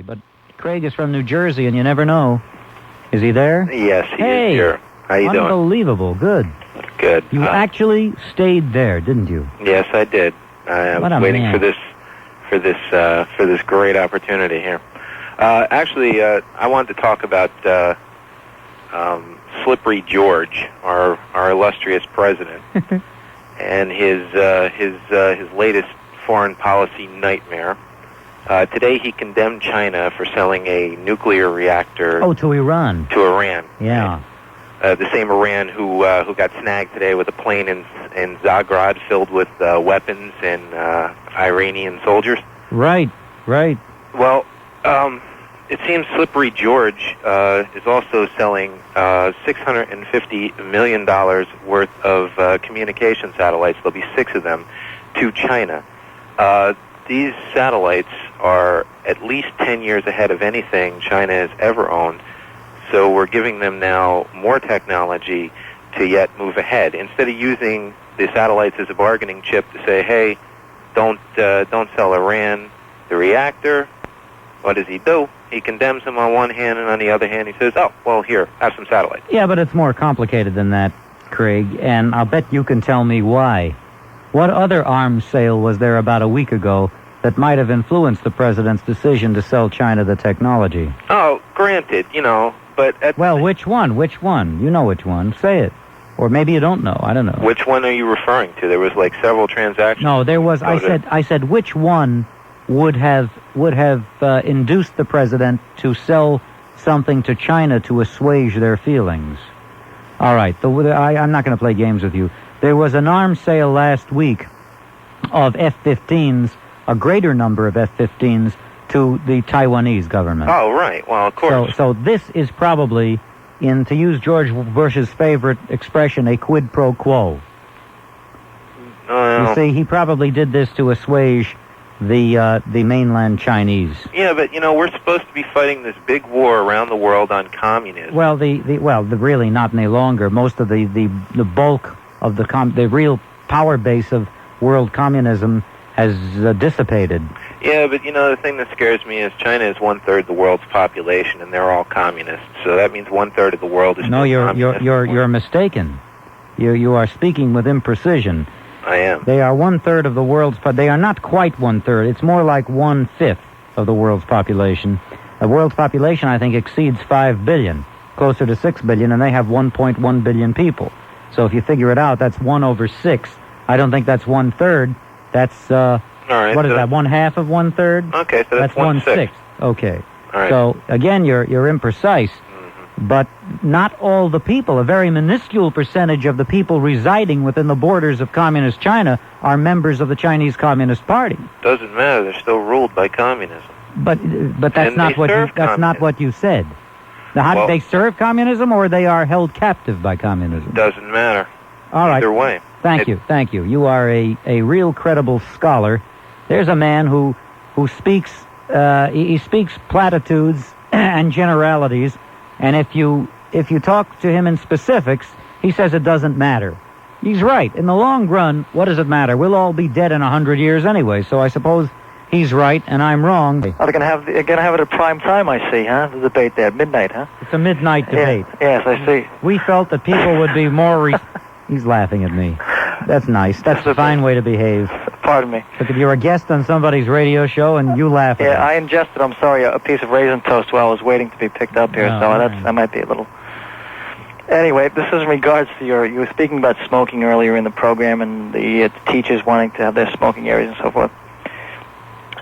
But Craig is from New Jersey, and you never know. Is he there? Yes, he is here. How you doing? Unbelievable. Good. Good. You actually stayed there, didn't you? Yes, I did. I was waiting for this great opportunity here. Actually, I wanted to talk about Slippery George, our illustrious president, and his latest foreign policy nightmare. Today he condemned China for selling a nuclear reactor. To Iran. To Iran. Yeah. The same Iran who got snagged today with a plane in Zagreb filled with weapons and Iranian soldiers. Right. Well, it seems Slippery George is also selling $650 million worth of communication satellites. There'll be 6 of them to China. These satellites are at least 10 years ahead of anything China has ever owned. So we're giving them now more technology to yet move ahead. Instead of using the satellites as a bargaining chip to say, hey, don't sell Iran the reactor, what does he do? He condemns them on one hand, and on the other hand he says, oh, well, here, have some satellites. Yeah, but it's more complicated than that, Craig, and I'll bet you can tell me why. What other arms sale was there about a week ago that might have influenced the president's decision to sell China the technology? Oh, granted, but... which one? Which one? You know which one. Say it. Or maybe you don't know. I don't know. Which one are you referring to? There was several transactions. No, there was... I said which one would have induced the president to sell something to China to assuage their feelings. All right. I'm not going to play games with you. There was an arms sale last week of F-15s, a greater number of F-15s, to the Taiwanese government. Oh, right. Well, of course. So this is probably, to use George Bush's favorite expression, a quid pro quo. You see, he probably did this to assuage the mainland Chinese. Yeah, but we're supposed to be fighting this big war around the world on communism. Well, really not any longer. Most of the bulk of the real power base of world communism has dissipated. Yeah, but the thing that scares me is China is 1/3 the world's population, and they're all communists. So that means 1/3 of the world is no. You're mistaken. You are speaking with imprecision. I am. They are 1/3 of the world's. They are not quite 1/3. It's more like 1/5 of the world's population. The world's population, I think, exceeds 5 billion, closer to 6 billion, and they have 1.1 billion people. So if you figure it out, that's 1/6. I don't think that's 1/3. That's all right, what is that? 1/2 of 1/3? Okay, so that's 1/6. Okay. All right. So again, you're imprecise. Mm-hmm. But not all the people, a very minuscule percentage of the people residing within the borders of communist China are members of the Chinese Communist Party. Doesn't matter. They're still ruled by communism. But that's not what you said. Now, how did they serve communism, or they are held captive by communism? Doesn't matter. All right. Either way. Thank you. You are a real credible scholar. There's a man who speaks he speaks platitudes and generalities, and if you talk to him in specifics, he says it doesn't matter. He's right. In the long run, what does it matter? We'll all be dead in 100 years anyway, so I suppose he's right and I'm wrong. Oh, they're gonna have it at prime time, I see, huh? The debate there, midnight, huh? It's a midnight debate. Yes, I see. We felt that people would be more... He's laughing at me. That's nice. That's a fine way to behave. Pardon me. Look, if you're a guest on somebody's radio show and you laugh at I ingested, I'm sorry, a piece of raisin toast while I was waiting to be picked up here, that might be a little... Anyway, this is in regards to you were speaking about smoking earlier in the program and the teachers wanting to have their smoking areas and so forth.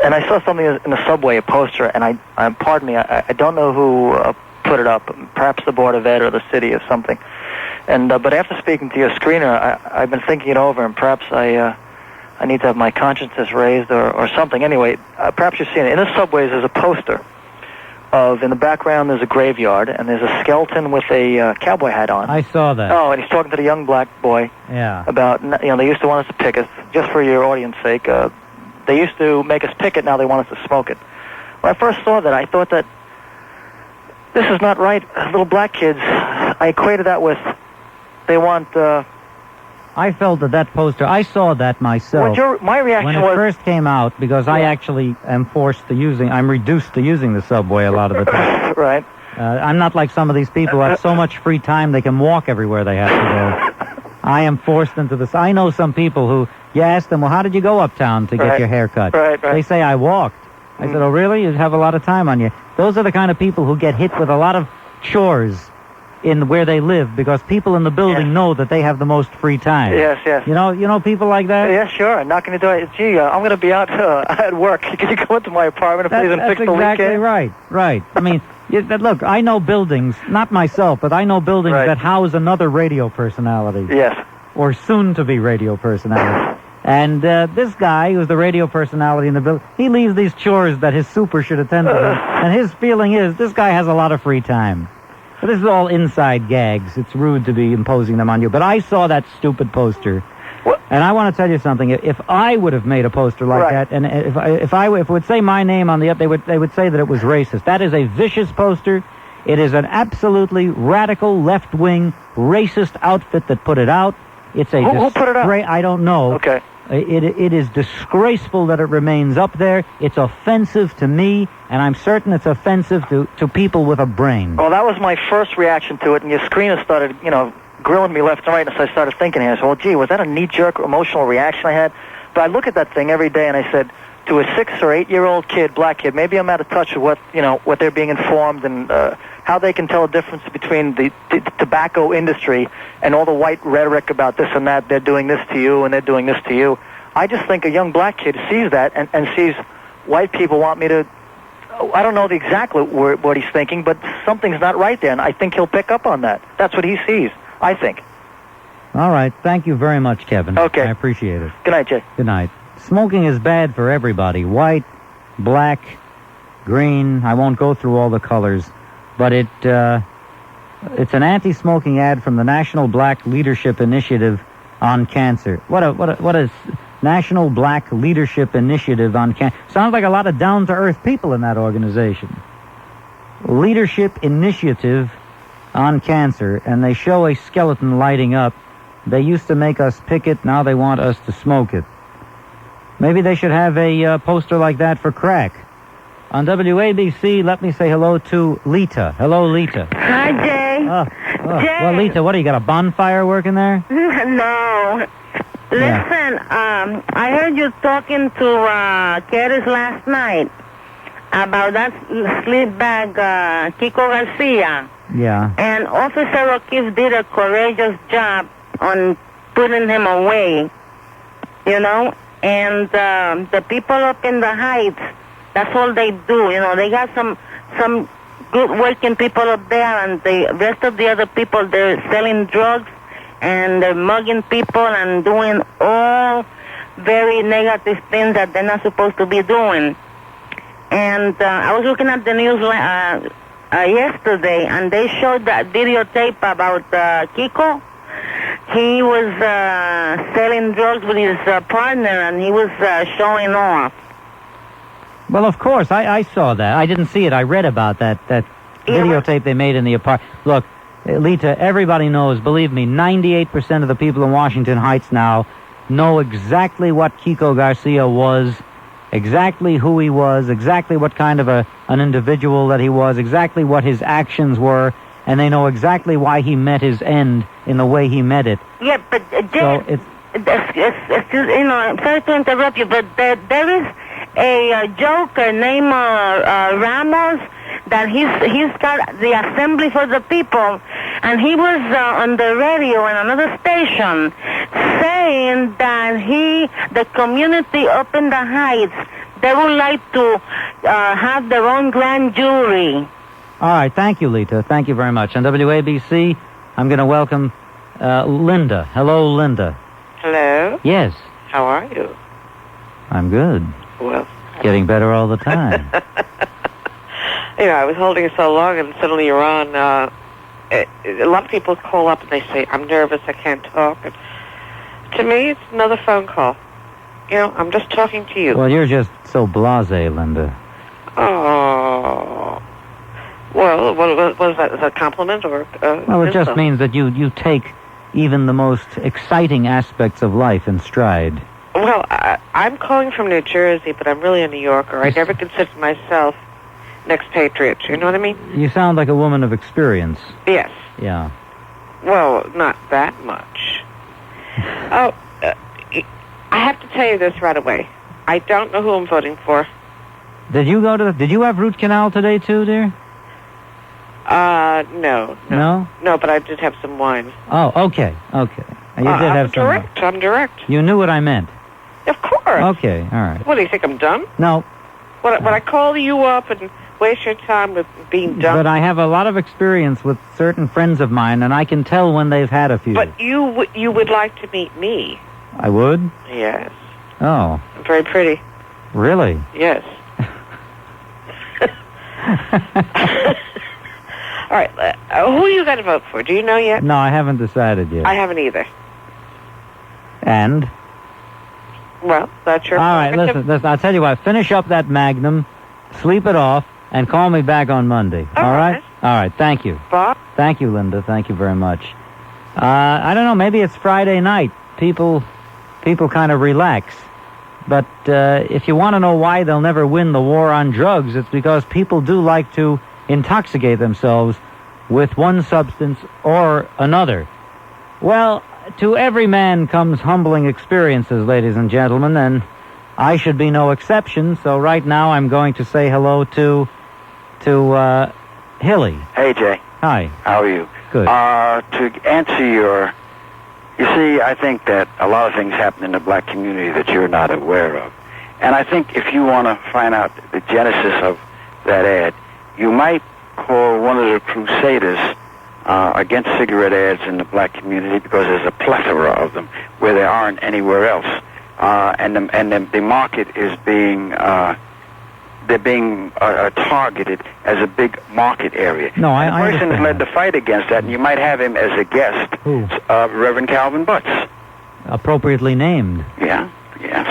And I saw something in the subway, a poster, and pardon me, I don't know who put it up, perhaps the Board of Ed or the city or something. And but after speaking to your screener, I've been thinking it over, and perhaps I need to have my consciences raised or something. Anyway, perhaps you've seen it. In the subways, there's a poster in the background, there's a graveyard, and there's a skeleton with a cowboy hat on. I saw that. Oh, and he's talking to the young black boy. Yeah. About, they used to want us to pick us, just for your audience sake. They used to make us pick it, now they want us to smoke it. When I first saw that, I thought that this is not right. Little black kids, I equated that with they want I felt that poster, I saw that myself. My reaction when it was... first came out, because I actually am I'm reduced to using the subway a lot of the time. Right. I'm not like some of these people who have so much free time they can walk everywhere they have to go. I am forced into this. I know some people who, you ask them, well, how did you go uptown to get your hair cut? Right. They say, I walked. I said, oh, really? You have a lot of time on you. Those are the kind of people who get hit with a lot of chores in where they live, because people in the building know that they have the most free time. Yes. You know people like that? Yeah, sure. Knocking the door. Gee, I'm going to be out at work. Can you go into my apartment and please fix the leak? That's exactly right. I mean, look, I know buildings, not myself, but I know buildings that house another radio personality. Yes. Or soon-to-be radio personality. And this guy, who's the radio personality in the building, he leaves these chores that his super should attend to them. And his feeling is, this guy has a lot of free time. But this is all inside gags. It's rude to be imposing them on you. But I saw that stupid poster. And I want to tell you something. If I would have made a poster like that, and if it would say my name on the up, they would say that it was racist. That is a vicious poster. It is an absolutely radical left-wing racist outfit that put it out. It's a who put it out? I don't know. Okay. It is disgraceful that it remains up there. It's offensive to me, and I'm certain it's offensive to people with a brain. Well, that was my first reaction to it, and your screener started, grilling me left and right, and so I started thinking here, well, gee, was that a knee-jerk emotional reaction I had? But I look at that thing every day, and I said, to a 6 or 8 year old kid, black kid, maybe I'm out of touch with what they're being informed and how they can tell the difference between the tobacco industry and all the white rhetoric about this and that. They're doing this to you and they're doing this to you. I just think a young black kid sees that and sees white people want me to. I don't know exactly what he's thinking, but something's not right there, and I think he'll pick up on that. That's what he sees, I think. All right. Thank you very much, Kevin. Okay. I appreciate it. Good night, Jay. Good night. Smoking is bad for everybody. White, black, green. I won't go through all the colors. But it's an anti-smoking ad from the National Black Leadership Initiative on Cancer. What a National Black Leadership Initiative on Cancer. Sounds like a lot of down-to-earth people in that organization. Leadership Initiative on Cancer, and they show a skeleton lighting up. They used to make us pick it, now they want us to smoke it. Maybe they should have a poster like that for crack. On WABC, let me say hello to Lita. Hello, Lita. Hi, Jay. Jay. Well, Lita, what, do you got a bonfire working there? No. Listen, I heard you talking to Keres last night about that sleep bag, Kiko Garcia. Yeah. And Officer O'Keefe did a courageous job on putting him away, and the people up in the Heights, that's all they do. They got some good working people up there, and the rest of the other people, they're selling drugs, and they're mugging people and doing all very negative things that they're not supposed to be doing. And I was looking at the news yesterday, and they showed that videotape about Kiko. He was selling drugs with his partner, and he was showing off. Well, of course, I saw that. I didn't see it. I read about that videotape they made in the apartment. Look, Lita, everybody knows, believe me, 98% of the people in Washington Heights now know exactly what Kiko Garcia was, exactly who he was, exactly what kind of an individual that he was, exactly what his actions were, and they know exactly why he met his end in the way he met it. Yeah, but Jay, I'm sorry to interrupt you, but there is a joker named Ramos that he's got the Assembly for the People, and he was on the radio in another station saying that the community up in the Heights, they would like to have their own grand jury. All right, thank you, Lita. Thank you very much. On WABC, I'm going to welcome Linda. Hello, Linda. Hello? Yes. How are you? I'm good. Well, getting better all the time. I was holding it so long, and suddenly you're on. A lot of people call up and they say, I'm nervous, I can't talk. And to me, it's another phone call. I'm just talking to you. Well, you're just so blasé, Linda. Oh. Well, what was that? Is that a compliment or Well, it just means that you take even the most exciting aspects of life in stride. Well, I'm calling from New Jersey, but I'm really a New Yorker. I never considered myself an expatriate. You know what I mean? You sound like a woman of experience. Yes. Yeah. Well, not that much. Oh, I have to tell you this right away. I don't know who I'm voting for. Did you have root canal today too, dear? No. No, but I did have some wine. Oh, okay. You did have some wine. I'm direct. You knew what I meant. Of course. Okay, all right. What, do you think I'm dumb? No. Would I call you up and waste your time with being dumb? But I have a lot of experience with certain friends of mine, and I can tell when they've had a few. But you would like to meet me. I would? Yes. Oh. I'm very pretty. Really? Yes. All right. Who are you going to vote for? Do you know yet? No, I haven't decided yet. I haven't either. And? Well, that's your... All right, listen, I'll tell you what. Finish up that Magnum, sleep it off, and call me back on Monday. All right? All right, thank you. Bob? Thank you, Linda. Thank you very much. I don't know, maybe it's Friday night. People kind of relax. But if you want to know why they'll never win the war on drugs, it's because people do like to intoxicate themselves with one substance or another. Well, to every man comes humbling experiences, ladies and gentlemen, and I should be no exception. So right now I'm going to say hello to Hilly. Hey, Jay. Hi. How are you? Good. To answer your... You see, I think that a lot of things happen in the black community that you're not aware of. And I think if you want to find out the genesis of that ad, you might call one of the crusaders against cigarette ads in the black community, because there's a plethora of them where there aren't anywhere else. And the market is being... they're being targeted as a big market area. No, I the person has led the fight against that, and you might have him as a guest. Who? Reverend Calvin Butts. Appropriately named. Yeah.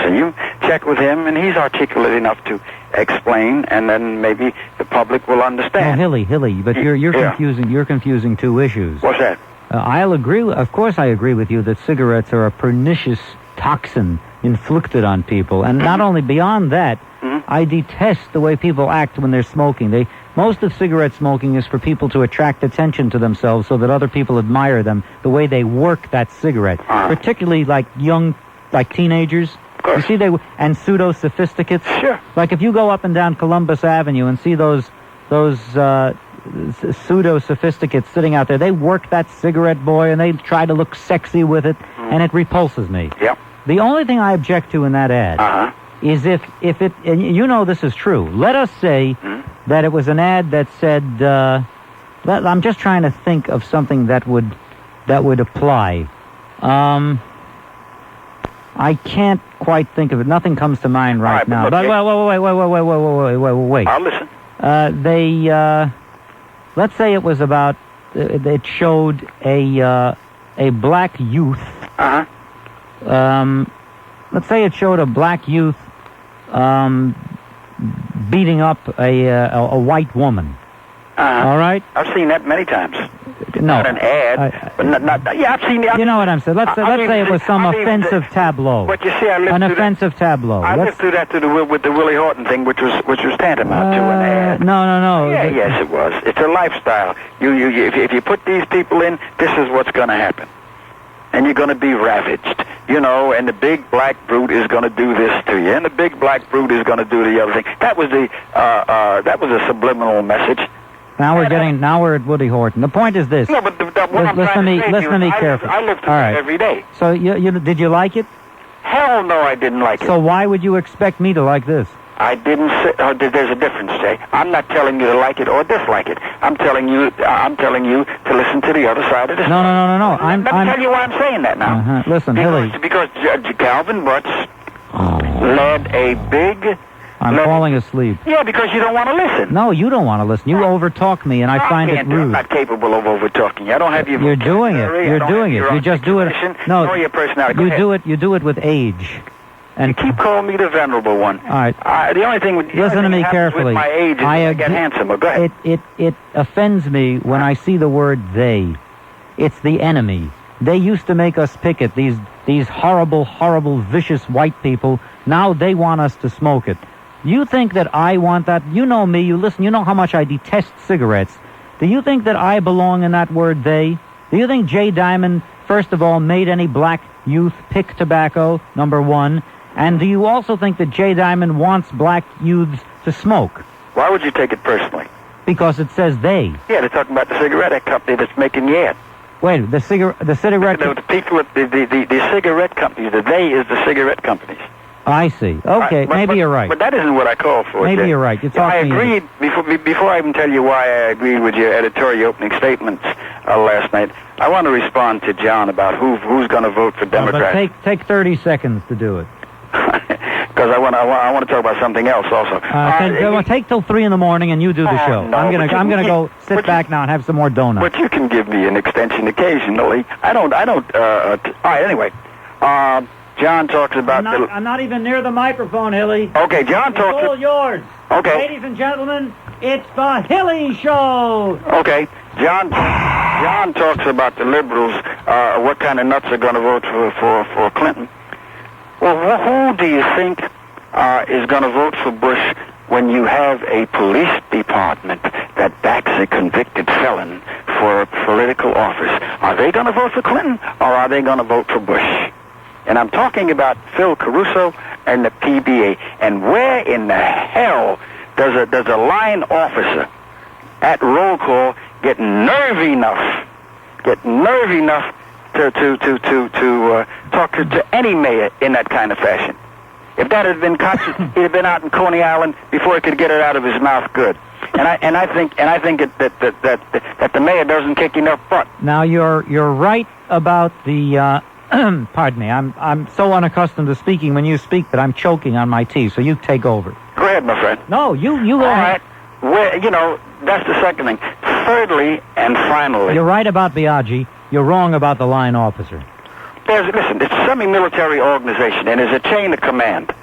So you check with him, and he's articulate enough to explain, and then maybe the public will understand. No, Hilly, but you're confusing two issues. What's that? I'll agree. Of course, I agree with you that cigarettes are a pernicious toxin inflicted on people, and not only beyond that. I detest the way people act when they're smoking. Most of cigarette smoking is for people to attract attention to themselves so that other people admire them, the way they work that cigarette. Particularly like teenagers. You see, and pseudo-sophisticates. Sure. Like if you go up and down Columbus Avenue and see those pseudo-sophisticates sitting out there, they work that cigarette, boy, and they try to look sexy with it, and it repulses me. Yep. The only thing I object to in that ad is if it, and you know this is true, let us say that it was an ad that said, I'm just trying to think of something that would apply. I can't quite think of it. Nothing comes to mind right now. But wait. I'll listen. Let's say it was about, it showed a black youth. Let's say it showed a black youth beating up a white woman. All right? I've seen that many times. No. Not an ad, but not yeah, I've seen it. You know what I'm saying? Let's say it was some offensive tableau. But you see, I lived an through offensive tableau. I lived through that with the Willie Horton thing, which was tantamount to an ad. No. Yeah, yes, it was. It's a lifestyle. If you put these people in, this is what's going to happen. And you're going to be ravaged, and the big black brute is going to do this to you, and the big black brute is going to do the other thing. That was a subliminal message. Now we're at Woody Horton. The point is this. No, but listen to me carefully. I lived through it every day. So did you like it? Hell no, I didn't like it. So why would you expect me to like this? I didn't say. There's a difference, Jay. I'm not telling you to like it or dislike it. I'm telling you to listen to the other side of the story. No. Let me tell you why I'm saying that now. Listen, Hilly. Because Calvin Butts led a big... I'm falling asleep. Yeah, because you don't want to listen. No, you don't want to listen. You overtalk me, and I find it rude. I'm not capable of overtalking you. I don't have your You're doing it. You're doing it. You just do it. No, nor your personality. You do it with age. And you keep calling me the venerable one. All right. The only thing listen to me carefully. With my age is I get handsomer. Go ahead. It offends me when I see the word they. It's the enemy. They used to make us picket, these horrible, horrible, vicious white people. Now they want us to smoke it. You think that I want that? You know me, you listen, you know how much I detest cigarettes. Do you think that I belong in that word they? Do you think Jay Diamond, first of all, made any black youth pick tobacco, number one? And do you also think that Jay Diamond wants black youths to smoke? Why would you take it personally? Because it says they. Yeah, they're talking about the cigarette company that's making yet. Wait, the cigarette... The people, the cigarette companies, the they is the cigarette companies. I see. Okay, maybe you're right. But that isn't what I called for. Maybe Jay. you're right. I agreed, before I even tell you why I agreed with your editorial opening statements last night, I want to respond to John about who's going to vote for Democrats. But take 30 seconds to do it. Because I want to talk about something else also. Take till 3 in the morning and you do the show. No, I'm gonna go sit back now and have some more donuts. But you can give me an extension occasionally. I don't. All right. Anyway, John talks about. I'm not even near the microphone, Hilly. Okay, John talks. It's all yours. Okay. Ladies and gentlemen, it's the Hilly Show. Okay, John talks about the liberals. What kind of nuts are going to vote for Clinton? Well, who do you think is going to vote for Bush when you have a police department that backs a convicted felon for political office? Are they going to vote for Clinton, or are they going to vote for Bush? And I'm talking about Phil Caruso and the PBA. And where in the hell does a line officer at roll call get nerve enough to talk to any mayor in that kind of fashion? If that had been Koch, he'd have been out in Coney Island before he could get it out of his mouth good. And I think that the mayor doesn't kick enough butt. Now you're right about the. Pardon me. I'm so unaccustomed to speaking when you speak that I'm choking on my tea. So you take over. Go ahead, my friend. No, you go All ahead. Right. That's the second thing. Thirdly and finally, you're right about Biaggi. You're wrong about the line officer. Listen, it's a semi-military organization, and there's a chain of command.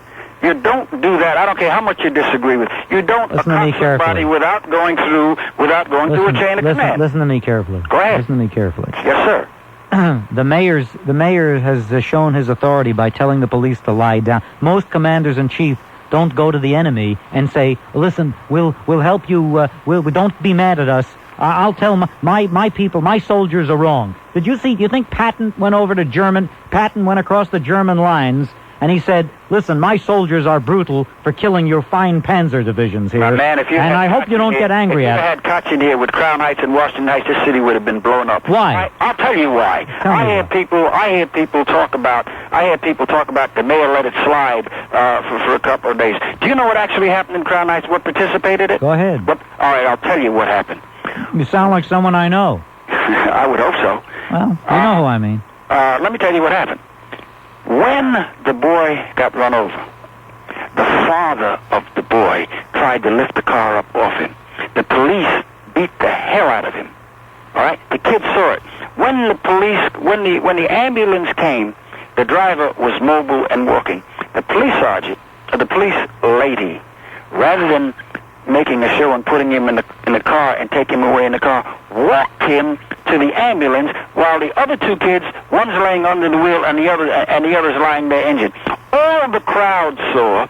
You don't do that. I don't care how much you disagree with. You don't accost somebody without going through a chain of command. Listen to me carefully. Go ahead. Listen to me carefully. Yes, sir. The mayor has shown his authority by telling the police to lie down. Most commanders-in-chief don't go to the enemy and say, "Listen, we'll help you. Don't be mad at us. I'll tell my people, my soldiers are wrong." Did you see? Do you think Patton went across the German lines and he said, "Listen, my soldiers are brutal for killing your fine Panzer divisions here." Man, I hope you don't get angry at it. If you had Koch in here with Crown Heights and Washington Heights, this city would have been blown up. Why? I'll tell you why. I hear people talk about the mayor let it slide for a couple of days. Do you know what actually happened in Crown Heights? What participated in it? Go ahead. All right, I'll tell you what happened. You sound like someone I know. I would hope so. Well, you know who I mean. Let me tell you what happened. When the boy got run over, the father of the boy tried to lift the car up off him. The police beat the hell out of him. All right? The kid saw it. When the ambulance came, the driver was mobile and walking. The police sergeant, or the police lady, rather than making a show and putting him in the car and taking him away in the car, walked him to the ambulance while the other two kids, one's laying under the wheel and the other's lying there injured. All the crowd saw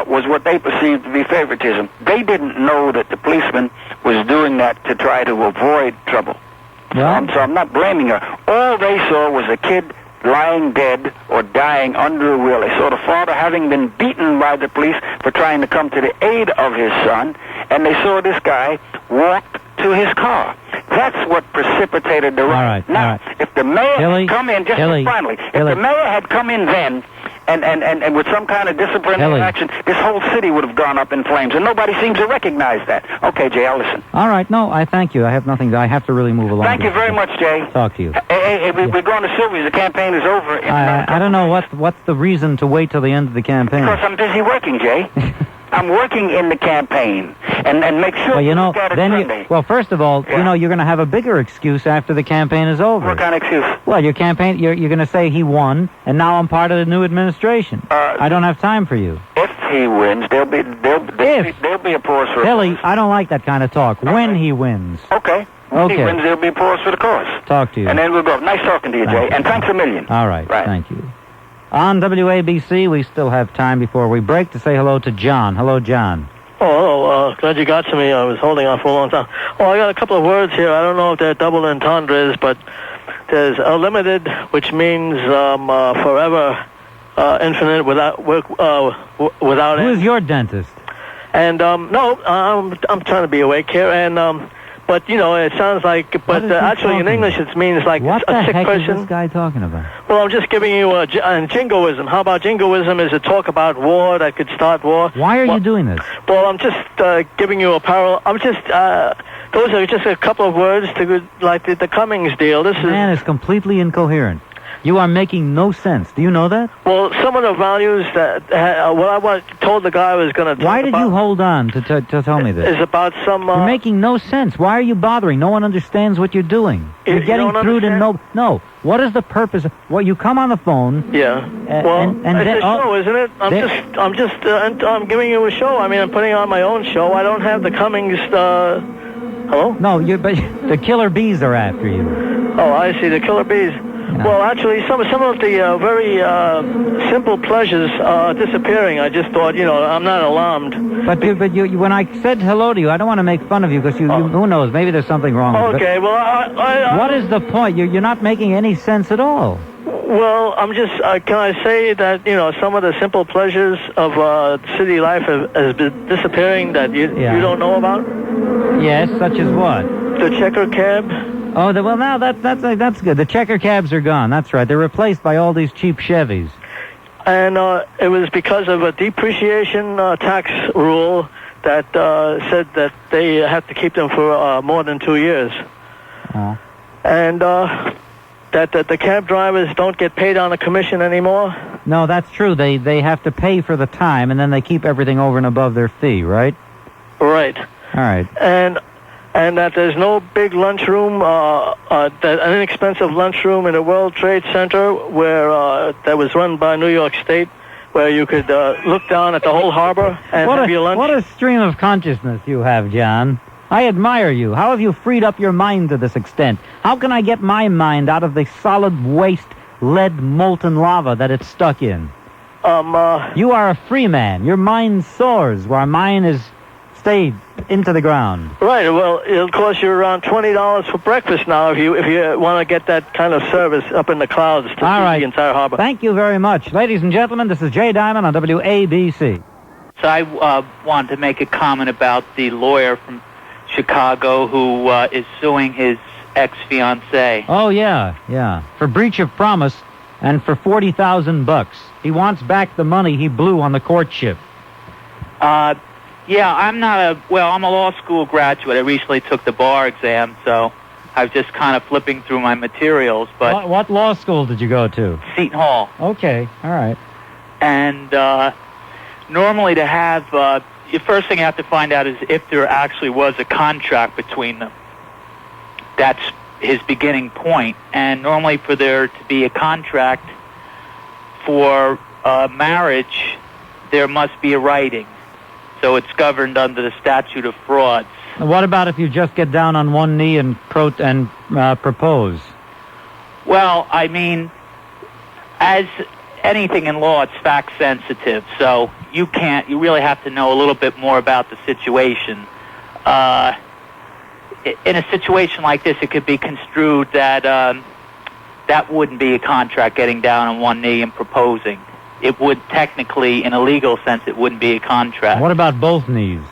was what they perceived to be favoritism. They didn't know that the policeman was doing that to try to avoid trouble. Yeah. So I'm not blaming her. All they saw was a kid lying dead or dying under a wheel. They saw the father having been beaten by the police for trying to come to the aid of his son, and they saw this guy walk to his car. That's what precipitated the riot. Now, if the mayor had come in, finally, if the mayor had come in then, and with some kind of disciplinary action, this whole city would have gone up in flames, and nobody seems to recognize that. Okay, Jay, I'll listen. All right, no, I thank you. I have nothing. I have to really move along. Thank you very much, Jay. Talk to you. Hey, we're going to Sylvia's. The campaign is over. I don't know what's the reason to wait till the end of the campaign. Because I'm busy working, Jay. I'm working in the campaign, and make sure well, you look at it Sunday. Well, first of all, you're going to have a bigger excuse after the campaign is over. What kind of excuse? Well, your campaign, you're going to say he won, and now I'm part of the new administration. I don't have time for you. If he wins, there'll be a pause for Billy, I don't like that kind of talk. When he wins. Okay. Okay. He wins, there'll be applause for the cause. Talk to you. And then we'll go. Nice talking to you, Jay. And thanks a million. All right. Right. Thank you. On WABC, we still have time before we break to say hello to John. Hello, John. Oh, glad you got to me. I was holding on for a long time. Oh, I got a couple of words here. I don't know if they're double entendres, but there's unlimited, which means forever, infinite, without Who end. is your dentist? And no, I'm trying to be awake here. And but you know, it sounds like. But actually, in English, it means like what a sick the heck person. is this guy talking about? Well, I'm just giving you a jingoism. How about jingoism? Is a talk about war that could start war. Why are you doing this? Well, I'm just giving you a parallel. I'm just. Those are just a couple of words to like the Cummings deal. This Man is completely incoherent. You are making no sense. Do you know that? Well, some of the values that what I told the guy I was going to. Why did you hold on to tell me this? Is about some. You're making no sense. Why are you bothering? No one understands what you're doing. You're getting through to no. What is the purpose? Well, you come on the phone. Yeah. Well, and it's then, a show, isn't it? I'm giving you a show. I mean, I'm putting on my own show. I don't have the Cummings. Hello? No, but the killer bees are after you. Oh, I see. The killer bees. No. Well, actually, some of the very simple pleasures are disappearing. I just thought, you know, I'm not alarmed. But you, when I said hello to you, I don't want to make fun of you because you who knows? Maybe there's something wrong. Okay, well, I what is the point? You're not making any sense at all. Well, I'm just. Can I say that you know some of the simple pleasures of city life has been disappearing that you don't know about? Yes, such as what? The checker cab. Oh, well, now that's good. The checker cabs are gone. That's right. They're replaced by all these cheap Chevys. And it was because of a depreciation tax rule that said that they have to keep them for more than 2 years. Oh. And that the cab drivers don't get paid on a commission anymore. No, that's true. They have to pay for the time, and then they keep everything over and above their fee, right? Right. All right. And that there's no big lunchroom, that an inexpensive lunchroom in the World Trade Center where that was run by New York State, where you could look down at the whole harbor and have your lunch. What a stream of consciousness you have, John. I admire you. How have you freed up your mind to this extent? How can I get my mind out of the solid waste, lead, molten lava that it's stuck in? You are a free man. Your mind soars, while mine is stayed into the ground. Right. Well, it'll cost you around $20 for breakfast now if you want to get that kind of service up in the clouds to see the entire harbor. Thank you very much. Ladies and gentlemen, this is Jay Diamond on WABC. So I wanted to make a comment about the lawyer from Chicago who is suing his ex-fiancée. Oh, yeah. For breach of promise and for $40,000. He wants back the money he blew on the courtship. Yeah, I'm a law school graduate. I recently took the bar exam, so I was just kind of flipping through my materials. But What law school did you go to? Seton Hall. Okay, all right. And normally to have, the first thing you have to find out is if there actually was a contract between them. That's his beginning point. And normally for there to be a contract for marriage, there must be a writing. So it's governed under the statute of frauds. What about if you just get down on one knee and propose? Well, I mean, as anything in law, it's fact sensitive. So you really have to know a little bit more about the situation. In a situation like this, it could be construed that that wouldn't be a contract, getting down on one knee and proposing. It would technically, in a legal sense, it wouldn't be a contract. What about both knees?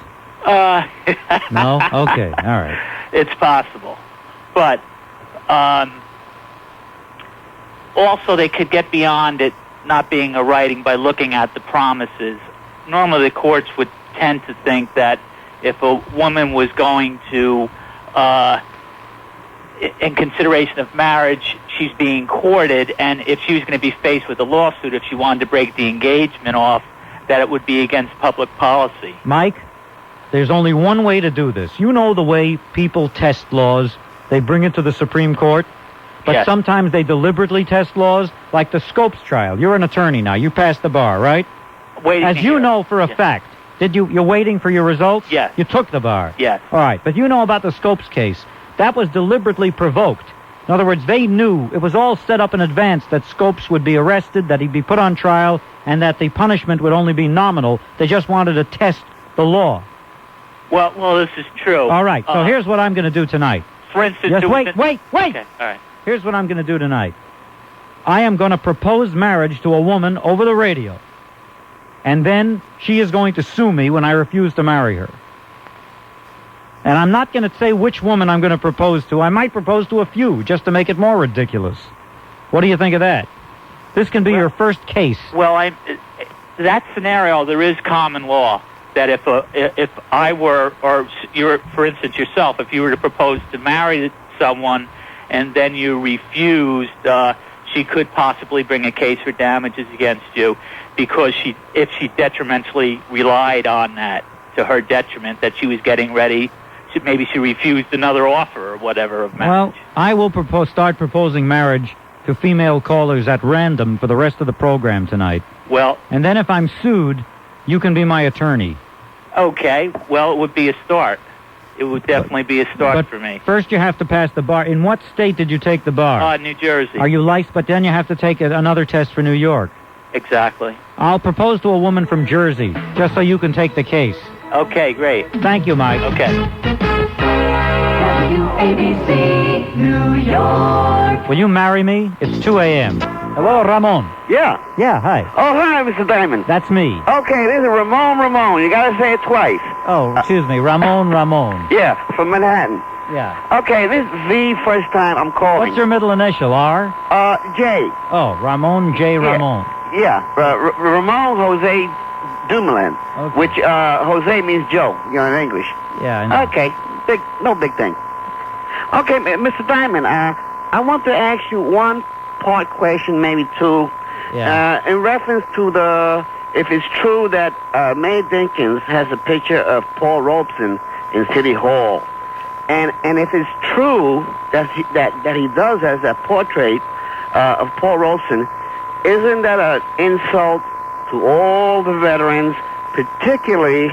No? Okay, all right. It's possible. But also they could get beyond it not being a writing by looking at the promises. Normally the courts would tend to think that if a woman was going to, in consideration of marriage, she's being courted, and if she was going to be faced with a lawsuit, if she wanted to break the engagement off, that it would be against public policy. Mike, there's only one way to do this. You know the way people test laws. They bring it to the Supreme Court, but yes. Sometimes they deliberately test laws, like the Scopes trial. You're an attorney now. You passed the bar, right? As you know for a fact, you're waiting for your results? Yes. You took the bar? Yes. All right, but you know about the Scopes case. That was deliberately provoked. In other words, they knew it was all set up in advance that Scopes would be arrested, that he'd be put on trial, and that the punishment would only be nominal. They just wanted to test the law. Well, this is true. All right, so here's what I'm going to do tonight. For instance... Just wait. Okay, all right. Here's what I'm going to do tonight. I am going to propose marriage to a woman over the radio. And then she is going to sue me when I refuse to marry her. And I'm not going to say which woman I'm going to propose to. I might propose to a few, just to make it more ridiculous. What do you think of that? This can be your first case. Well, that scenario, there is common law that if I were, or you're, for instance, yourself, if you were to propose to marry someone and then you refused, she could possibly bring a case for damages against you because if she detrimentally relied on that to her detriment, that she was getting ready. Maybe she refused another offer or whatever of marriage. Well, I will start proposing marriage to female callers at random for the rest of the program tonight. Well... And then if I'm sued, you can be my attorney. Okay. Well, it would be a start. It would definitely be a start for me. First you have to pass the bar. In what state did you take the bar? New Jersey. Are you licensed? But then you have to take another test for New York. Exactly. I'll propose to a woman from Jersey, just so you can take the case. Okay, great. Thank you, Mike. Okay. WABC, New York. Will you marry me? It's 2 a.m. Hello, Ramon. Yeah. Yeah, hi. Oh, hi, Mr. Diamond. That's me. Okay, this is Ramon. You gotta say it twice. Oh, excuse me, Ramon. Yeah, from Manhattan. Yeah. Okay, this is the first time I'm calling. What's your middle initial, R? J. Oh, Ramon J. Ramon. Yeah, Ramon Jose Dumoulin, which Jose means Joe, in English. Yeah, I know. Okay, no big thing. Okay, Mr. Diamond, I want to ask you one part question, maybe two. Yeah. In reference to if it's true that May Dinkins has a picture of Paul Robeson in City Hall, and if it's true that he does as a portrait of Paul Robeson, isn't that an insult to all the veterans, particular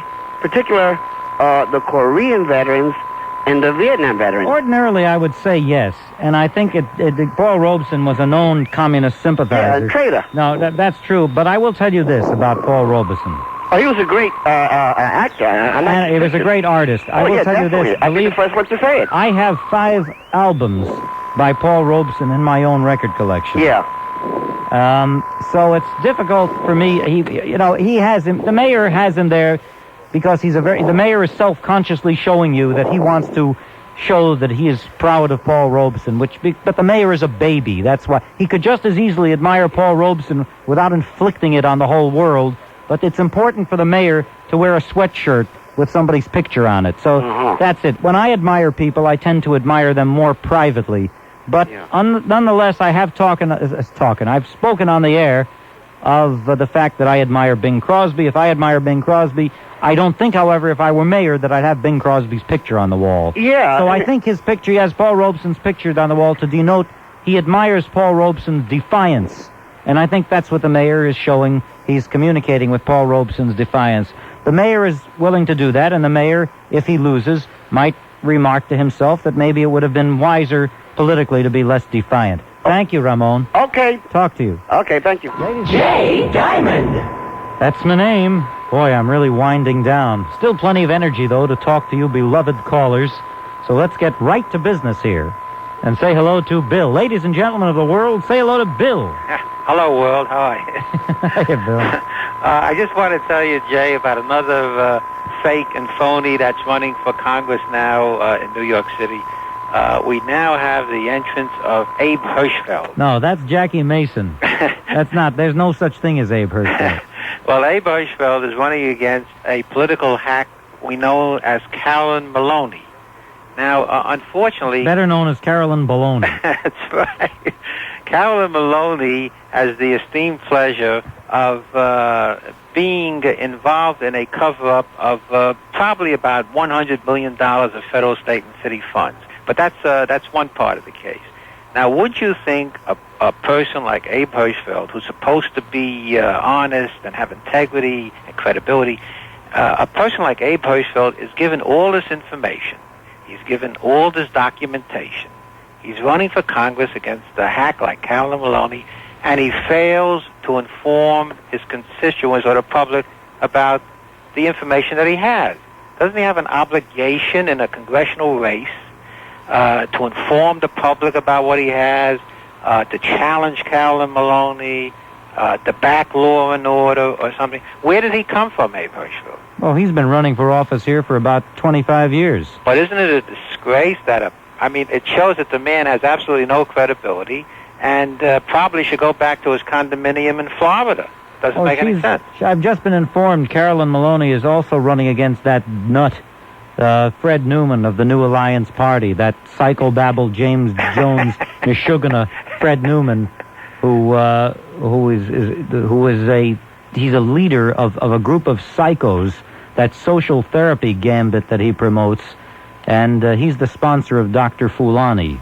the Korean veterans and the Vietnam veterans? Ordinarily, I would say yes, and I think Paul Robeson was a known communist sympathizer. Yeah, a traitor. No, that's true, but I will tell you this about Paul Robeson. Oh, he was a great actor. He was a great artist. I will tell you this. I'll be the first one to say it. I have 5 albums by Paul Robeson in my own record collection. Yeah. So it's difficult for me. He has him. The mayor has him there because the mayor is self-consciously showing you that he wants to show that he is proud of Paul Robeson, but the mayor is a baby. That's why he could just as easily admire Paul Robeson without inflicting it on the whole world. But it's important for the mayor to wear a sweatshirt with somebody's picture on it. So that's it. When I admire people, I tend to admire them more privately. But nonetheless, I've spoken on the air of the fact that I admire Bing Crosby. If I admire Bing Crosby, I don't think, however, if I were mayor, that I'd have Bing Crosby's picture on the wall. Yeah. So I think his picture, he has Paul Robeson's picture on the wall to denote he admires Paul Robeson's defiance. And I think that's what the mayor is showing. He's communicating with Paul Robeson's defiance. The mayor is willing to do that, and the mayor, if he loses, might remark to himself that maybe it would have been wiser politically to be less defiant. Thank you, Ramon. Okay. Talk to you. Okay, thank you. Jay Diamond. That's my name. Boy, I'm really winding down. Still plenty of energy, though, to talk to you beloved callers. So let's get right to business here and say hello to Bill. Ladies and gentlemen of the world, say hello to Bill. Hello, world. How are you? Hey, Bill. I just want to tell you, Jay, about another fake and phony that's running for Congress now in New York City. We now have the entrance of Abe Hirschfeld. No, that's Jackie Mason. There's no such thing as Abe Hirschfeld. Well, Abe Hirschfeld is running against a political hack we know as Carolyn Maloney. Now, unfortunately... Better known as Carolyn Baloney. That's right. Carolyn Maloney has the esteemed pleasure of being involved in a cover-up of probably about $100 million of federal, state, and city funds. But that's one part of the case. Now, would you think a person like Abe Hirschfeld, who's supposed to be honest and have integrity and credibility, a person like Abe Hirschfeld is given all this information. He's given all this documentation. He's running for Congress against a hack like Carolyn Maloney, and he fails to inform his constituents or the public about the information that he has. Doesn't he have an obligation in a congressional race to inform the public about what he has, to challenge Carolyn Maloney, to back law and order or something? Where did he come from, Abe Hirschfeld? Well, he's been running for office here for about 25 years. But isn't it a disgrace that it shows that the man has absolutely no credibility and probably should go back to his condominium in Florida. Doesn't make any sense. I've just been informed Carolyn Maloney is also running against that nut, Fred Newman of the New Alliance Party, that psychobabble James Jones Nishugana Fred Newman, he's a leader of a group of psychos, that social therapy gambit that he promotes, and he's the sponsor of Dr. Fulani.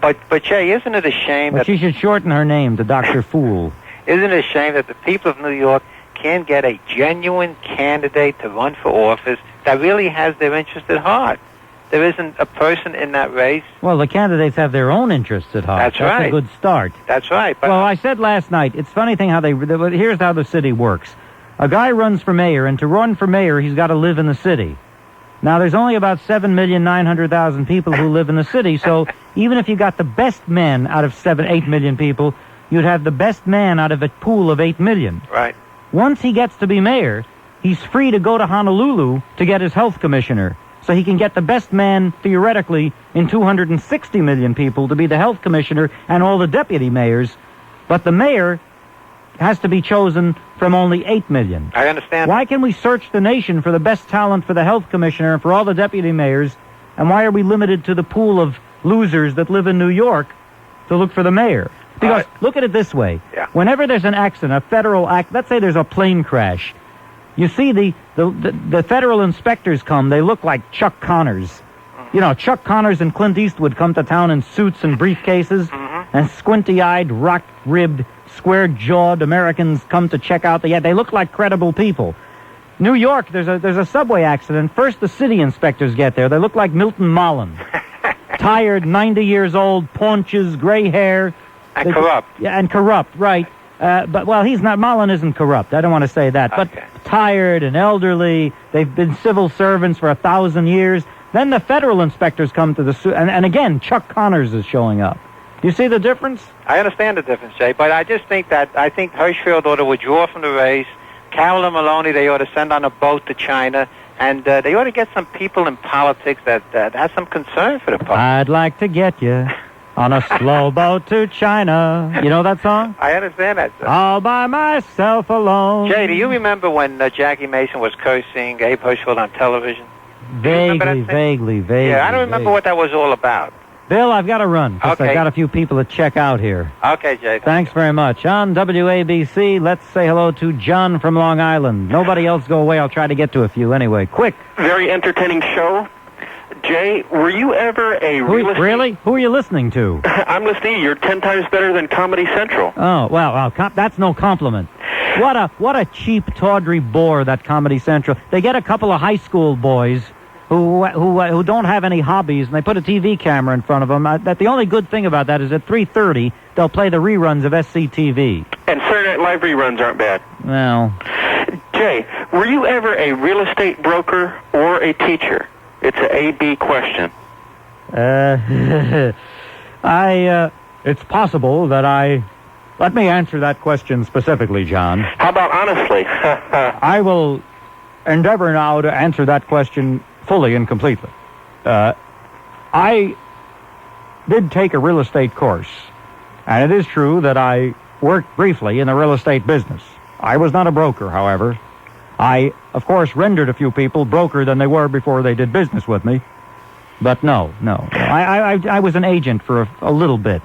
But Jay, isn't it a shame that she should shorten her name to Dr. Fool? Isn't it a shame that the people of New York can't get a genuine candidate to run for office that really has their interest at heart? There isn't a person in that race. Well, the candidates have their own interests at heart. That's right. That's a good start. That's right. But well, I said last night, it's funny thing how here's how the city works. A guy runs for mayor, and to run for mayor, he's got to live in the city. Now, there's only about 7,900,000 people who live in the city, so even if you got the best man out of 8 million people, you'd have the best man out of a pool of 8 million. Right. Once he gets to be mayor, he's free to go to Honolulu to get his health commissioner, so he can get the best man, theoretically, in 260 million people to be the health commissioner and all the deputy mayors. But the mayor has to be chosen from only 8 million. I understand. Why can we search the nation for the best talent for the health commissioner and for all the deputy mayors, and why are we limited to the pool of losers that live in New York to look for the mayor? Because, look at it this way. Yeah. Whenever there's an accident, a federal act, let's say there's a plane crash, you see the federal inspectors come, they look like Chuck Connors. You know, Chuck Connors and Clint Eastwood come to town in suits and briefcases, and squinty-eyed, rock-ribbed, square-jawed Americans come to check out they look like credible people. New York, there's a subway accident. First, the city inspectors get there. They look like Milton Mullen. Tired, 90 years old, paunches, gray hair. And corrupt. Yeah, and corrupt, right. But, well, he's not, Mullen isn't corrupt. I don't want to say that. Okay. But tired and elderly. They've been civil servants for 1,000 years. Then the federal inspectors come to the suit. And again, Chuck Connors is showing up. Do you see the difference? I understand the difference, Jay, but I just think Hirschfeld ought to withdraw from the race. Carolyn Maloney, they ought to send on a boat to China, and they ought to get some people in politics that have some concern for the public. I'd like to get you on a slow boat to China. You know that song? I understand that, sir. All by myself alone. Jay, do you remember when Jackie Mason was cursing Abe Hirschfeld on television? Vaguely. Yeah, I don't remember what that was all about. Bill, I've got to run, because Okay. I've got a few people to check out here. Okay, Jay. Thanks very much. On WABC, let's say hello to John from Long Island. Nobody else go away. I'll try to get to a few anyway. Quick. Very entertaining show. Jay, were you ever a real estate... Really? Who are you listening to? I'm listening to you. You're 10 times better than Comedy Central. Oh, well, that's no compliment. What a cheap, tawdry bore, that Comedy Central. They get a couple of high school boys who don't have any hobbies, and they put a TV camera in front of them. That the only good thing about that is at 3:30 they'll play the reruns of SCTV. And Saturday Night Live reruns aren't bad. Well, Jay, were you ever a real estate broker or a teacher? It's an A-B question. It's possible that let me answer that question specifically, John. How about honestly? I will endeavor now to answer that question fully and completely. I did take a real estate course, and it is true that I worked briefly in the real estate business. I was not a broker, however. I, of course, rendered a few people broker than they were before they did business with me. But no. I was an agent for a little bit.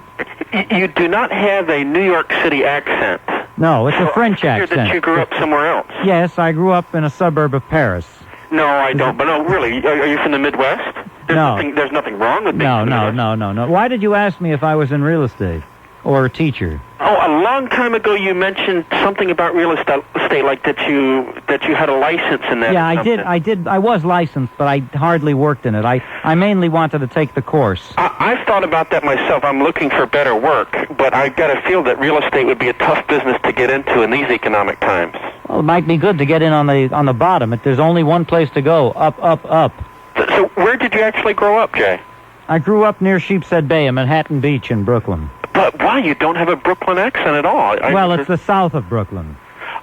You do not have a New York City accent. No, it's a French accent. That you grew up somewhere else. Yes, I grew up in a suburb of Paris. No, I don't. But no, really, are you from the Midwest? No. There's nothing wrong with being No. Why did you ask me if I was in real estate? or a teacher? Oh, a long time ago you mentioned something about real estate, like that you had a license in that. Yeah, or something. I did. I was licensed, but I hardly worked in it. I mainly wanted to take the course. I've thought about that myself. I'm looking for better work, but I got to feel that real estate would be a tough business to get into in these economic times. Well, it might be good to get in on the bottom. There's only one place to go, up, up, up. So where did you actually grow up, Jay? I grew up near Sheepshead Bay in Manhattan Beach in Brooklyn. But why? You don't have a Brooklyn accent at all. Well, it's the south of Brooklyn.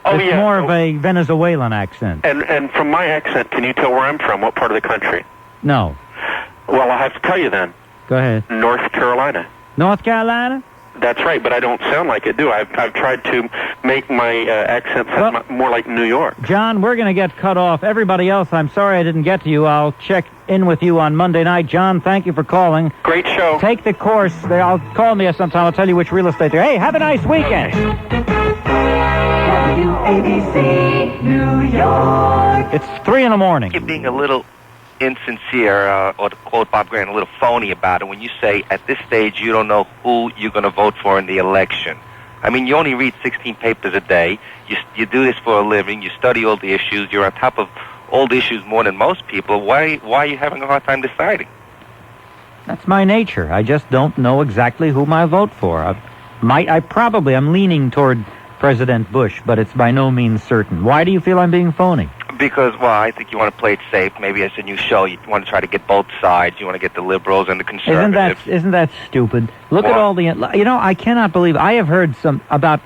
Oh, it's more of a Venezuelan accent. And from my accent, can you tell where I'm from? What part of the country? No. Well, I'll have to tell you then. Go ahead. North Carolina. North Carolina? That's right, but I don't sound like it, do I? I've tried to make my accent sound more like New York. John, we're going to get cut off. Everybody else, I'm sorry I didn't get to you. I'll check in with you on Monday night. John, thank you for calling. Great show. Take the course. I'll call me sometime. I'll tell you which real estate there. Hey, have a nice weekend. WABC, New York. It's 3 in the morning. You're being a little insincere, or to quote Bob Grant, a little phony about it when you say at this stage you don't know who you're going to vote for in the election. I mean, you only read 16 papers a day. You do this for a living. You study all the issues. You're on top of all the issues more than most people. Why are you having a hard time deciding? That's my nature. I just don't know exactly whom I vote for. I'm leaning toward President Bush, but it's by no means certain. Why do you feel I'm being phony? Because, well, I think you want to play it safe. Maybe it's a new show. You want to try to get both sides. You want to get the liberals and the conservatives. Isn't that stupid? Look at all the... I cannot believe... I have heard about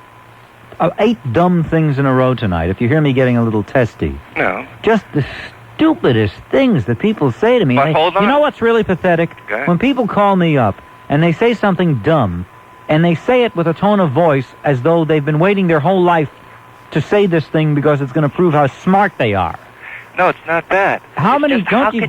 8 dumb things in a row tonight, if you hear me getting a little testy. No. Just the stupidest things that people say to me. But hold on. You know what's really pathetic? When people call me up and they say something dumb, and they say it with a tone of voice as though they've been waiting their whole life to say this thing because it's going to prove how smart they are. No, it's not that.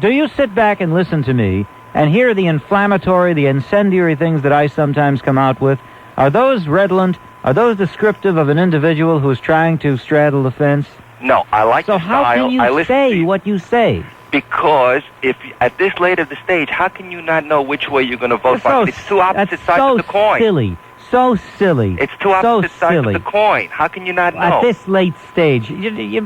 Do you sit back and listen to me and hear the inflammatory, the incendiary things that I sometimes come out with? Are those redolent? Are those descriptive of an individual who is trying to straddle the fence? No, I like your style. So how can you say what you say? Because if at this late of the stage, how can you not know which way you're going to vote for? It's two opposite sides of the coin. So silly. It's two opposite sides of the coin. How can you not know? At this late stage,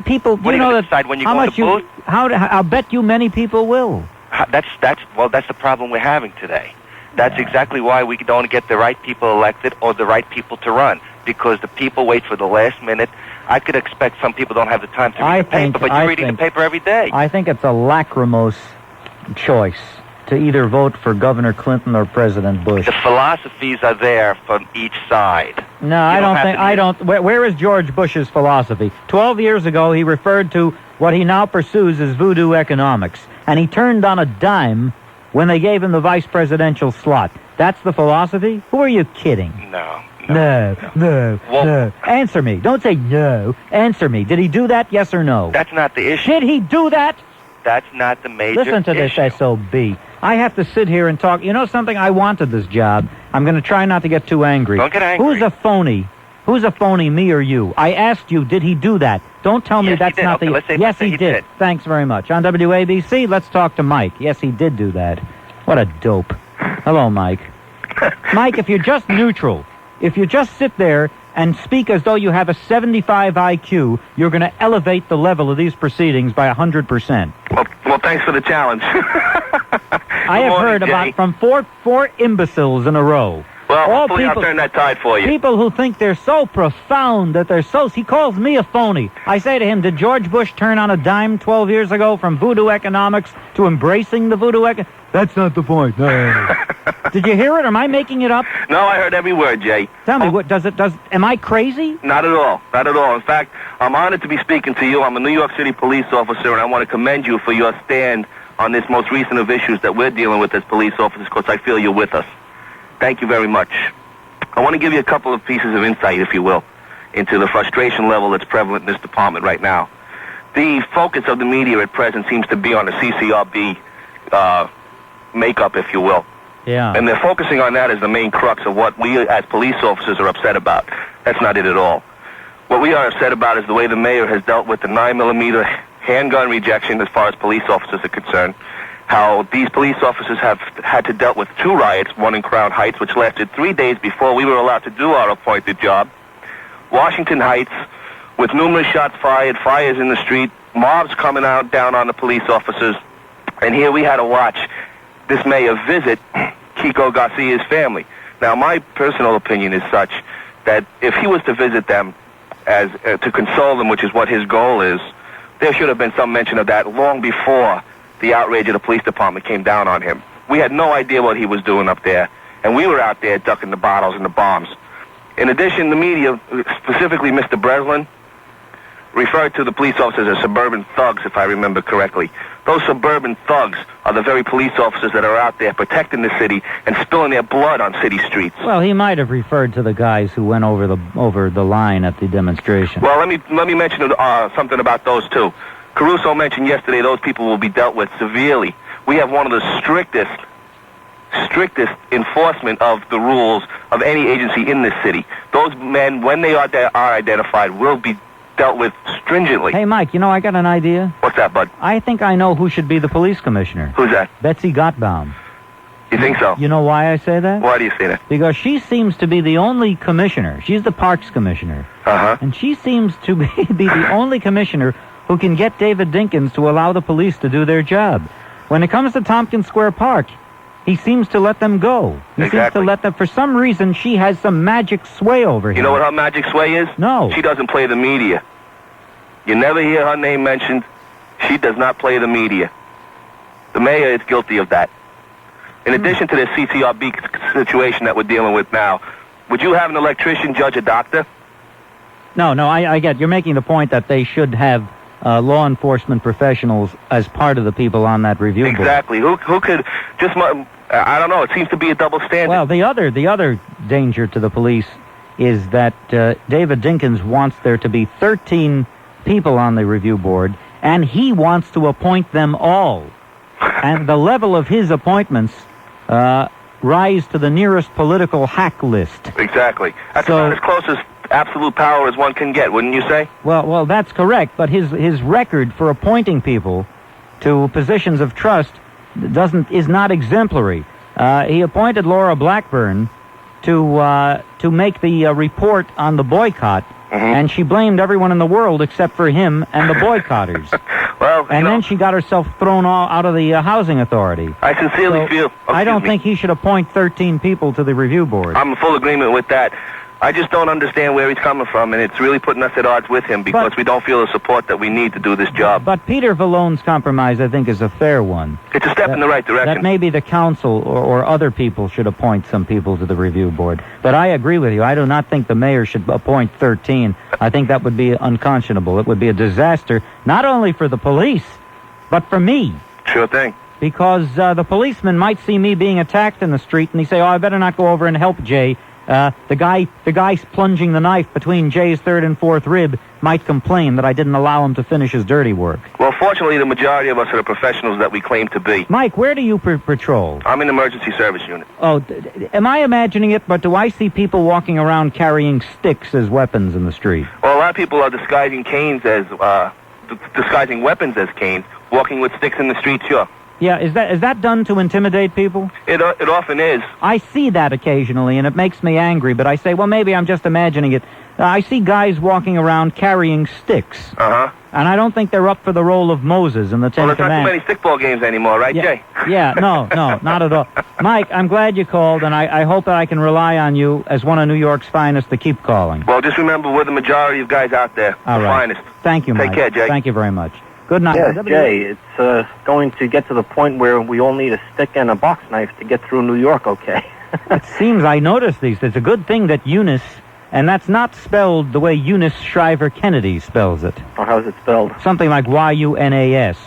people. What are you going to decide when you go to the booth? I'll bet you many people will. That's the problem we're having today. That's exactly why we don't get the right people elected or the right people to run, because the people wait for the last minute. I could expect some people don't have the time to read the paper, but you're reading the paper every day. I think it's a lachrymose choice to either vote for Governor Clinton or President Bush. The philosophies are there from each side. No, I don't. Where is George Bush's philosophy? 12 years ago, he referred to what he now pursues as voodoo economics, and he turned on a dime when they gave him the vice presidential slot. That's the philosophy? Who are you kidding? No. Answer me. Don't say no. Answer me. Did he do that, yes or no? That's not the issue. Did he do that? That's not the major Listen to issue. this SOB. I have to sit here and talk. You know something? I wanted this job. I'm going to try not to get too angry. Don't get angry. Who's a phony? Who's a phony, me or you? I asked you, did he do that? Don't tell me that's not the... Yes, he did. Thanks very much. On WABC, let's talk to Mike. Yes, he did do that. What a dope. Hello, Mike. Mike, if you're just neutral, if you just sit there and speak as though you have a 75 IQ, you're going to elevate the level of these proceedings by 100%. Well, thanks for the challenge. I have heard about from four imbeciles in a row. Well, hopefully I'll turn that tide for you. People who think they're so profound that they're so... He calls me a phony. I say to him, did George Bush turn on a dime 12 years ago from voodoo economics to embracing the voodoo economics? That's not the point. No. Did you hear it? Am I making it up? No, I heard every word, Jay. Tell me, am I crazy? Not at all. Not at all. In fact, I'm honored to be speaking to you. I'm a New York City police officer, and I want to commend you for your stand on this most recent of issues that we're dealing with as police officers, because I feel you're with us. Thank you very much. I want to give you a couple of pieces of insight, if you will, into the frustration level that's prevalent in this department right now. The focus of the media at present seems to be on the CCRB makeup, if you will. Yeah. And they're focusing on that as the main crux of what we as police officers are upset about. That's not it at all. What we are upset about is the way the mayor has dealt with the 9mm handgun rejection as far as police officers are concerned, how these police officers have had to deal with 2 riots, one in Crown Heights, which lasted 3 days before we were allowed to do our appointed job. Washington Heights, with numerous shots fired, fires in the street, mobs coming out down on the police officers. And here we had to watch this mayor visit Kiko Garcia's family. Now, my personal opinion is such that if he was to visit them as to console them, which is what his goal is, there should have been some mention of that long before the outrage of the police department came down on him. We had no idea what he was doing up there, and we were out there ducking the bottles and the bombs. In addition, the media, specifically Mr. Breslin, referred to the police officers as suburban thugs, if I remember correctly. Those suburban thugs are the very police officers that are out there protecting the city and spilling their blood on city streets. Well, he might have referred to the guys who went over the line at the demonstration. Well, let me mention something about those too. Caruso mentioned yesterday those people will be dealt with severely. We have one of the strictest enforcement of the rules of any agency in this city. Those men, when they are identified, will be dealt with stringently. Hey, Mike, I got an idea. What's that, bud? I think I know who should be the police commissioner. Who's that? Betsy Gottbaum. You think so? You know why I say that? Why do you say that? Because she seems to be the only commissioner. She's the parks commissioner. Uh-huh. And she seems to be the only commissioner who can get David Dinkins to allow the police to do their job. When it comes to Tompkins Square Park, he seems to let them go. He seems to let them... For some reason, she has some magic sway over him. You know what her magic sway is? No. She doesn't play the media. You never hear her name mentioned. She does not play the media. The mayor is guilty of that. In addition to this CCRB situation that we're dealing with now, would you have an electrician judge a doctor? No, I get. You're making the point that they should have law enforcement professionals as part of the people on that review board. Exactly. Who could just... I don't know. It seems to be a double standard. Well, the other danger to the police is that David Dinkins wants there to be 13 people on the review board, and he wants to appoint them all. And the level of his appointments rise to the nearest political hack list. Exactly. That's about as close as absolute power as one can get, wouldn't you say? Well, that's correct, but his record for appointing people to positions of trust is not exemplary. He appointed Laura Blackburn to make the report on the boycott, and she blamed everyone in the world except for him and the boycotters. Well, and then she got herself thrown out of the housing authority. I sincerely feel... I don't think he should appoint 13 people to the review board. I'm in full agreement with that. I just don't understand where he's coming from, and it's really putting us at odds with him because we don't feel the support that we need to do this job. But Peter Vallone's compromise, I think, is a fair one. It's a step in the right direction. That maybe the council or other people should appoint some people to the review board. But I agree with you. I do not think the mayor should appoint 13. I think that would be unconscionable. It would be a disaster, not only for the police, but for me. Sure thing. Because the policeman might see me being attacked in the street, and he say, I better not go over and help Jay. The guy plunging the knife between Jay's third and fourth rib might complain that I didn't allow him to finish his dirty work. Well, fortunately, the majority of us are the professionals that we claim to be. Mike, where do you patrol? I'm in the emergency service unit. Oh, am I imagining it, but do I see people walking around carrying sticks as weapons in the street? Well, a lot of people are disguising canes as, disguising weapons as canes, walking with sticks in the street, sure. Yeah, is that done to intimidate people? It often is. I see that occasionally, and it makes me angry, but I say, well, maybe I'm just imagining it. I see guys walking around carrying sticks. Uh-huh. And I don't think they're up for the role of Moses in the Ten Well, there's not too many stickball games anymore, right, Jay? Yeah, no, not at all. Mike, I'm glad you called, and I hope that I can rely on you as one of New York's finest to keep calling. Well, just remember, we're the majority of guys out there. All the right. finest. Thank you, Mike. Take care, Jay. Thank you very much. Good night. Yes, Jay, it's going to get to the point where we all need a stick and a box knife to get through New York, okay? It seems I noticed these. It's a good thing that Eunice, and that's not spelled the way Eunice Shriver Kennedy spells it. Or how's it spelled? Something like Y-U-N-A-S.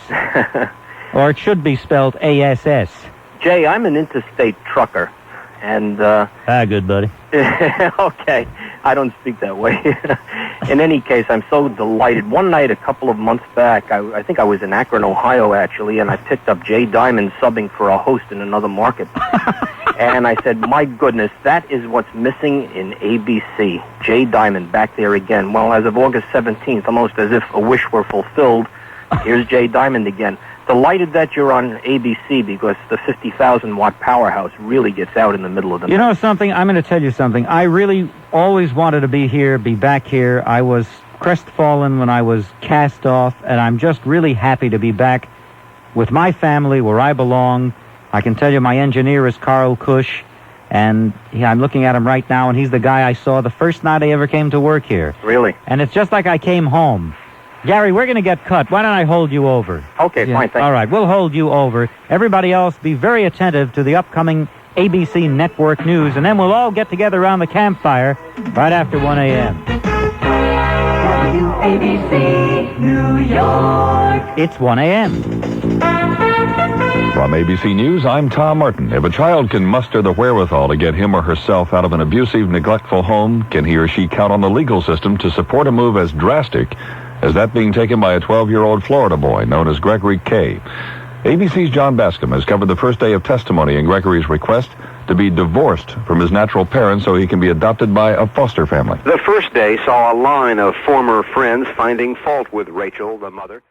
Or it should be spelled A-S-S. Jay, I'm an interstate trucker, and... good, buddy. Okay, I don't speak that way. In any case, I'm so delighted. One night, a couple of months back, I think I was in Akron, Ohio, actually, and I picked up Jay Diamond subbing for a host in another market. And I said, my goodness, that is what's missing in ABC. Jay Diamond back there again. Well, as of August 17th, almost as if a wish were fulfilled, here's Jay Diamond again. delighted that you're on ABC because the 50,000-watt powerhouse really gets out in the middle of the night. You know something? I'm going to tell you something. I really always wanted to be here, be back here. I was crestfallen when I was cast off, and I'm just really happy to be back with my family where I belong. I can tell you my engineer is Carl Cush, and I'm looking at him right now, and he's the guy I saw the first night I ever came to work here. Really? And it's just like I came home. Gary, we're going to get cut. Why don't I hold you over? Okay, fine, thank you. All right, we'll hold you over. Everybody else, be very attentive to the upcoming ABC Network News, and then we'll all get together around the campfire right after 1 a.m. WABC, New York. It's 1 a.m. From ABC News, I'm Tom Martin. If a child can muster the wherewithal to get him or herself out of an abusive, neglectful home, can he or she count on the legal system to support a move as drastic as that being taken by a 12-year-old Florida boy known as Gregory K.? ABC's John Bascom has covered the first day of testimony in Gregory's request to be divorced from his natural parents so he can be adopted by a foster family. The first day saw a line of former friends finding fault with Rachel, the mother.